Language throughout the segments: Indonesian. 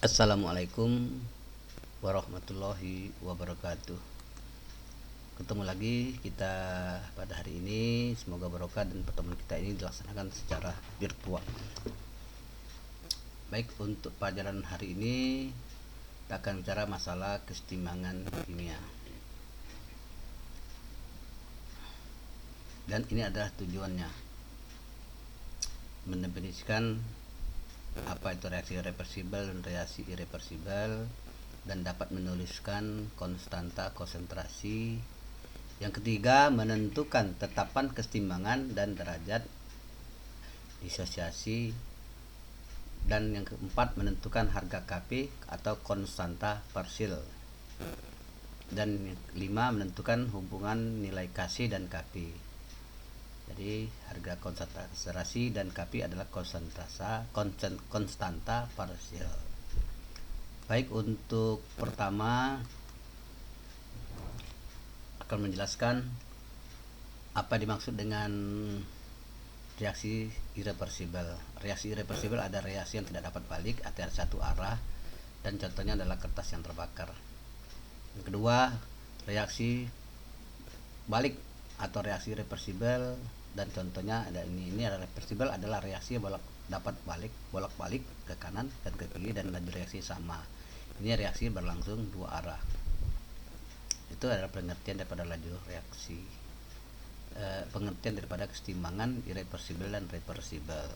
Assalamualaikum warahmatullahi wabarakatuh. Ketemu lagi kita pada hari ini. Semoga barokah dan pertemuan kita ini dilaksanakan secara virtual. Baik, untuk pelajaran hari ini kita akan bicara masalah kesetimbangan kimia. Dan ini adalah tujuannya mendefinisikan apa itu reaksi reversibel dan reaksi irreversibel, dan dapat menuliskan konstanta konsentrasi. Yang ketiga, menentukan tetapan kesetimbangan dan derajat disosiasi. Dan yang keempat, menentukan harga Kp atau konstanta parsial. Dan yang kelima, menentukan hubungan nilai Kc dan Kp. Jadi harga konsentrasi dan Kp adalah konstanta parsial. Baik, untuk pertama akan menjelaskan apa dimaksud dengan reaksi irreversibel. Reaksi irreversibel ada reaksi yang tidak dapat balik atau satu arah, dan contohnya adalah kertas yang terbakar. Yang kedua, reaksi balik atau reaksi reversibel, dan contohnya ada ini adalah reversibel adalah reaksi dapat bolak-balik ke kanan dan ke kiri dan laju reaksi sama. Ini reaksi berlangsung dua arah. Itu adalah pengertian daripada laju reaksi, pengertian daripada kesetimbangan irreversibel dan reversibel.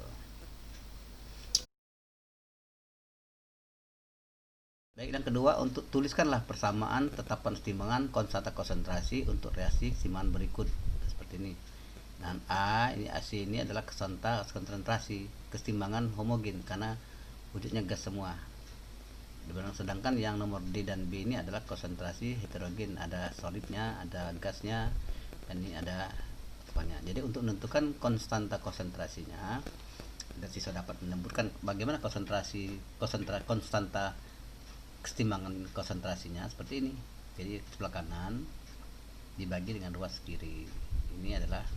Baik, dan kedua, untuk tuliskanlah persamaan tetapan kesetimbangan konstanta konsentrasi untuk reaksi kesetimbangan berikut seperti ini. Dan A ini AC ini adalah konsentrasi kesetimbangan homogen karena wujudnya gas semua. Sedangkan yang nomor D dan B ini adalah konsentrasi heterogen, ada solidnya, ada gasnya, dan ini ada apanya. Jadi untuk menentukan konstanta konsentrasinya, dan siswa dapat menyebutkan bagaimana konstanta kesetimbangan konsentrasinya seperti ini. Jadi sebelah kanan dibagi dengan ruas kiri. Ini adalah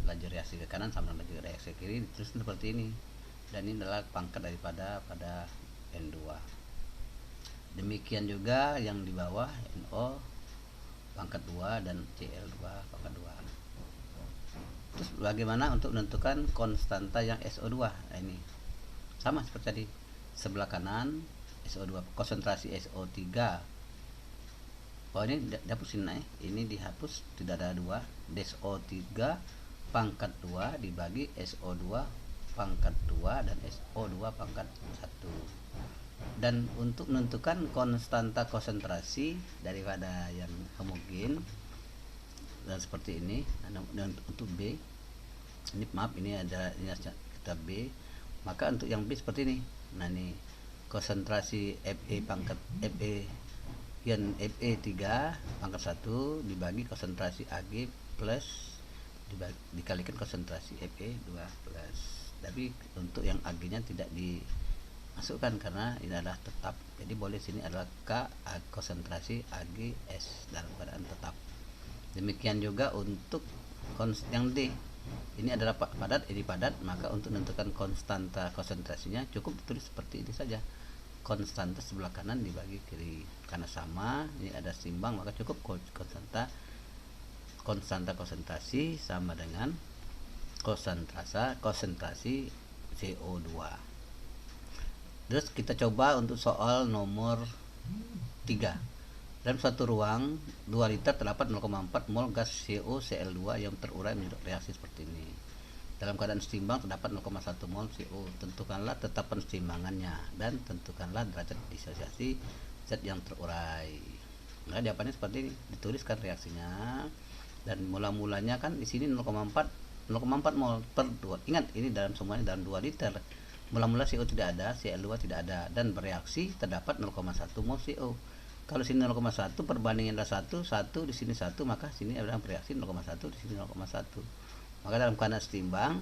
laju reaksi ke kanan sama laju reaksi ke kiri, terus seperti ini. Dan ini adalah pangkat daripada pada N2. Demikian juga yang di bawah NO pangkat 2 dan Cl2 pangkat 2. Terus bagaimana untuk menentukan konstanta yang SO2? Nah, ini sama seperti tadi. Sebelah kanan SO2, konsentrasi SO3. Oh, ini dihapusin ini dihapus, tidak ada 2. SO3 pangkat 2 dibagi SO2 pangkat 2 dan SO2 pangkat 1. Dan untuk menentukan konstanta konsentrasi daripada yang homogen dan seperti ini. Dan untuk B ini, maaf, ini ada ini kita B, maka untuk yang B seperti ini. Nah, ini konsentrasi Fe pangkat Fe yang Fe3 pangkat 1 dibagi konsentrasi Ag plus dikalikan konsentrasi Fe2 plus. Tapi untuk yang Ag nya tidak dimasukkan karena ini adalah tetap. Jadi boleh sini adalah K konsentrasi Ags dalam keadaan tetap. Demikian juga untuk yang D. Ini adalah padat, ini padat, maka untuk menentukan konstanta konsentrasinya cukup ditulis seperti ini saja. Konstanta sebelah kanan dibagi kiri. Karena sama, ini ada seimbang, maka cukup konstanta konsentrasi sama dengan konsentrasi CO2. Terus kita coba untuk soal nomor 3. Dalam suatu ruang 2 liter terdapat 0,4 mol gas CoCl2 yang terurai menjadi reaksi seperti ini. Dalam keadaan setimbang terdapat 0,1 mol CO. Tentukanlah tetapan setimbangannya dan tentukanlah derajat disosiasi zat yang terurai. Nah, jawabannya seperti ini, dituliskan reaksinya, dan mula-mulanya kan di sini 0,4 mol per 2. Ingat, ini dalam semuanya dalam 2 liter. Mula-mula CO tidak ada, Cl2 tidak ada, dan bereaksi terdapat 0,1 mol CO. Kalau sini 0,1 perbandingan adalah 1 di sini 1, maka sini adalah bereaksi 0,1, di sini 0,1. Maka dalam keadaan setimbang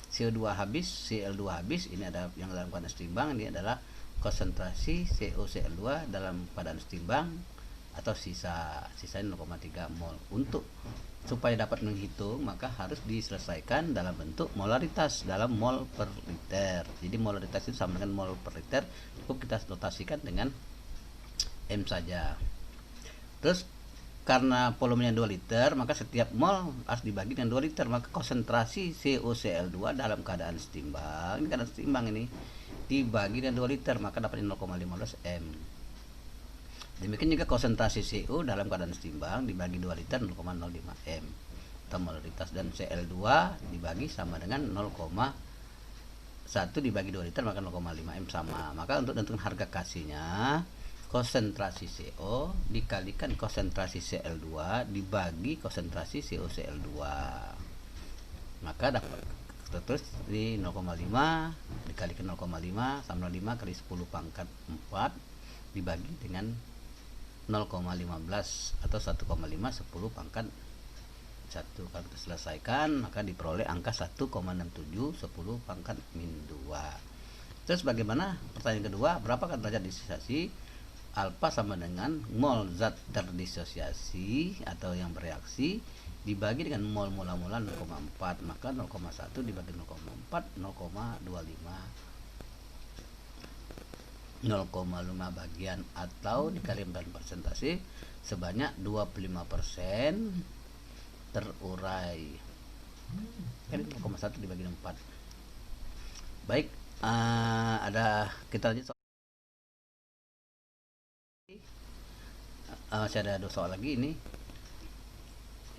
CO2 habis, Cl2 habis, ini ada yang dalam keadaan setimbang, ini adalah konsentrasi CoCl2 dalam keadaan setimbang atau sisa 0,3 mol. Untuk supaya dapat menghitung maka harus diselesaikan dalam bentuk molaritas dalam mol per liter. Jadi molaritas itu sama dengan mol per liter, cukup kita notasikan dengan M saja. Terus karena volumenya 2 liter, maka setiap mol harus dibagi dengan 2 liter, maka konsentrasi COCl2 dalam keadaan setimbang, ini keadaan setimbang ini, dibagi dengan 2 liter, maka dapat 0,15 M. Demikian juga konsentrasi CO dalam keadaan setimbang dibagi 2 liter 0,05 M atau molaritas, dan Cl2 dibagi sama dengan 0,1 dibagi 2 liter maka 0,5 M sama. Maka untuk menentukan harga Kc-nya, konsentrasi CO dikalikan konsentrasi Cl2 dibagi konsentrasi COCl2, maka dapat terus di 0,5 dikalikan 0,5 sama 5 kali 10 pangkat 4 dibagi dengan 0,15 atau 1,5 10 pangkat 1. Kalau kita selesaikan maka diperoleh angka 1,67 10 pangkat min 2. Terus bagaimana pertanyaan kedua, berapakah derajat disosiasi? Alfa sama dengan mol zat terdisosiasi atau yang bereaksi dibagi dengan mol mula-mula 0,4, maka 0,1 dibagi 0,4 0,25 0,5 bagian atau dikali 4 persentase sebanyak 25% terurai. Jadi 0,1 dibagi 4. Baik, ada kita lanjut soal. Saya ada 2 soal lagi ini.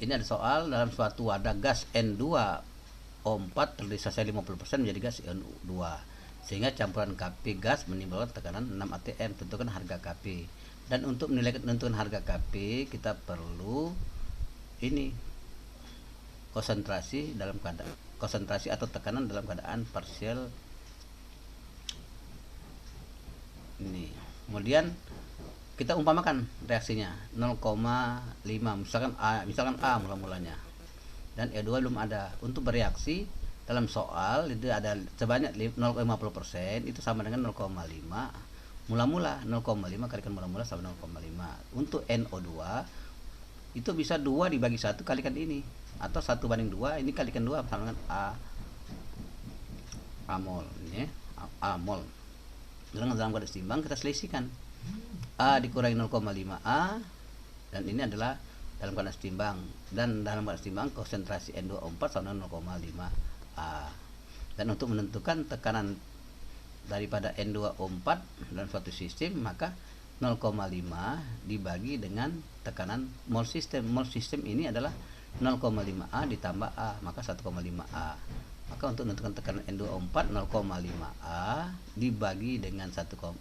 Ini ada soal dalam suatu wadah gas N2O4 terdisosiasi 50% menjadi gas NO2. Sehingga campuran Kp gas menimbulkan tekanan 6 atm. Tentukan harga Kp. Dan untuk menentukan harga Kp kita perlu ini konsentrasi dalam keadaan konsentrasi atau tekanan dalam keadaan parsial ini. Kemudian kita umpamakan reaksinya 0,5, misalkan A mula-mulanya dan E2 belum ada. Untuk bereaksi dalam soal itu ada sebanyak 0,50%, itu sama dengan 0,5 mula-mula. 0,5 kalikan mula-mula sama 0,5. Untuk NO2 itu bisa 2 dibagi 1 kalikan ini, atau 1/2 ini kalikan 2 sama dengan A mol ini, A mol. Dalam keadaan seimbang kita selisihkan A dikurangi 0,5 A, dan ini adalah dalam keadaan seimbang, dan dalam keadaan seimbang konsentrasi N2O4 sama 0,5 A. Dan untuk menentukan tekanan daripada N2O4 dalam suatu sistem, maka 0,5 dibagi dengan tekanan mol sistem. Mol sistem ini adalah 0,5 A ditambah A, maka 1,5 A. Maka untuk menentukan tekanan N2O4 0,5 A dibagi dengan 1,5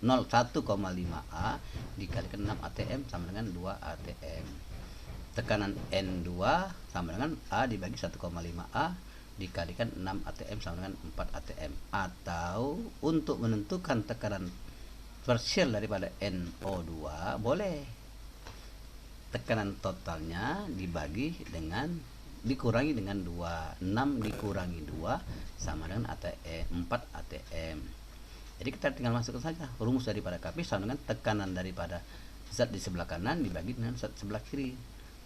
A dikalikan 6 atm sama dengan 2 atm. Tekanan N2 sama dengan A dibagi 1,5 A dikalikan 6 atm sama dengan 4 atm. Atau untuk menentukan tekanan parsial daripada NO2 boleh tekanan totalnya dikurangi dengan 2. 6 dikurangi 2 sama dengan 4 atm. Jadi kita tinggal masukkan saja rumus daripada Kp sama dengan tekanan daripada zat di sebelah kanan dibagi dengan zat sebelah kiri.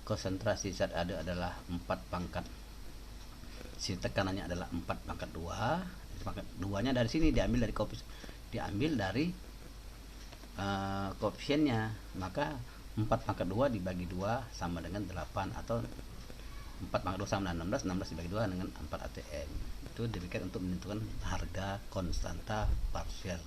Konsentrasi zat ada adalah 4 pangkat, si tekanannya adalah 4 pangkat 2. Pangkat 2 nya dari sini diambil dari koefisiennya, maka 4 pangkat 2 dibagi 2 sama dengan 8, atau 4 pangkat 2 sama dengan 16 dibagi 2 dengan 4 atm. Itu demikian untuk menentukan harga konstanta parsial.